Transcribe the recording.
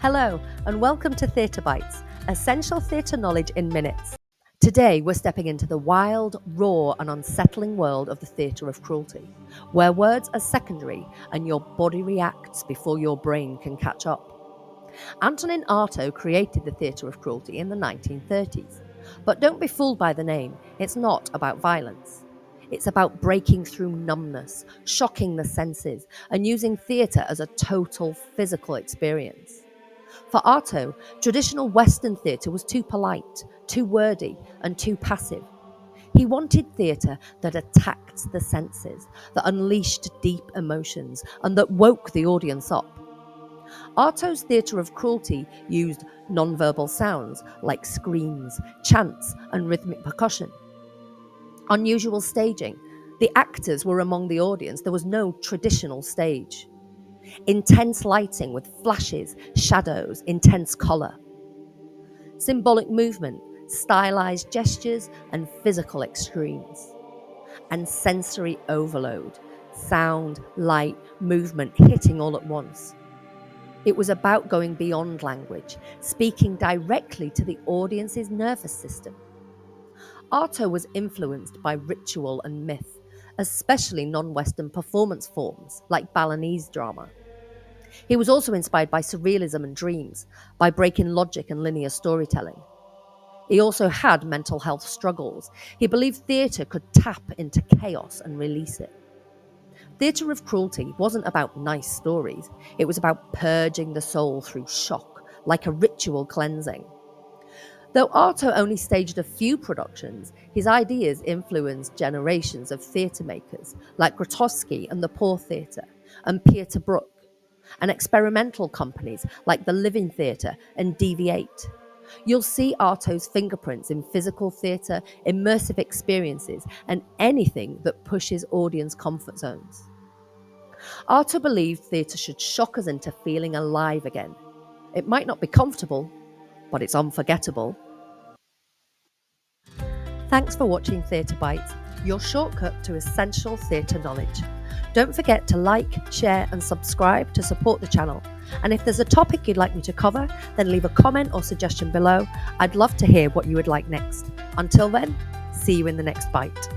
Hello, and welcome to Theatre Bites, essential theatre knowledge in minutes. Today, we're stepping into the wild, raw, and unsettling world of the Theatre of Cruelty, where words are secondary and your body reacts before your brain can catch up. Antonin Artaud created the Theatre of Cruelty in the 1930s. But don't be fooled by the name, it's not about violence. It's about breaking through numbness, shocking the senses, and using theatre as a total physical experience. For Artaud, traditional Western theatre was too polite, too wordy, and too passive. He wanted theatre that attacked the senses, that unleashed deep emotions, and that woke the audience up. Artaud's Theatre of Cruelty used non-verbal sounds like screams, chants, and rhythmic percussion. Unusual staging. The actors were among the audience. There was no traditional stage. Intense lighting with flashes, shadows, intense colour. Symbolic movement, stylized gestures, and physical extremes. And sensory overload, sound, light, movement hitting all at once. It was about going beyond language, speaking directly to the audience's nervous system. Artaud was influenced by ritual and myth, especially non-Western performance forms like Balinese drama. He was also inspired by surrealism and dreams, by breaking logic and linear storytelling. He also had mental health struggles. He believed theatre could tap into chaos and release it. Theatre of Cruelty wasn't about nice stories. It was about purging the soul through shock, like a ritual cleansing. Though Artaud only staged a few productions, his ideas influenced generations of theatre makers like Grotowski and the Poor Theatre and Brook, and experimental companies like the Living Theatre and DV8. You'll see Artaud's fingerprints in physical theatre, immersive experiences, and anything that pushes audience comfort zones. Artaud believed theatre should shock us into feeling alive again. It might not be comfortable, but it's unforgettable. Thanks for watching Theatre Bites, your shortcut to essential theatre knowledge. Don't forget to like, share, and subscribe to support the channel. And if there's a topic you'd like me to cover, then leave a comment or suggestion below. I'd love to hear what you would like next. Until then, see you in the next bite.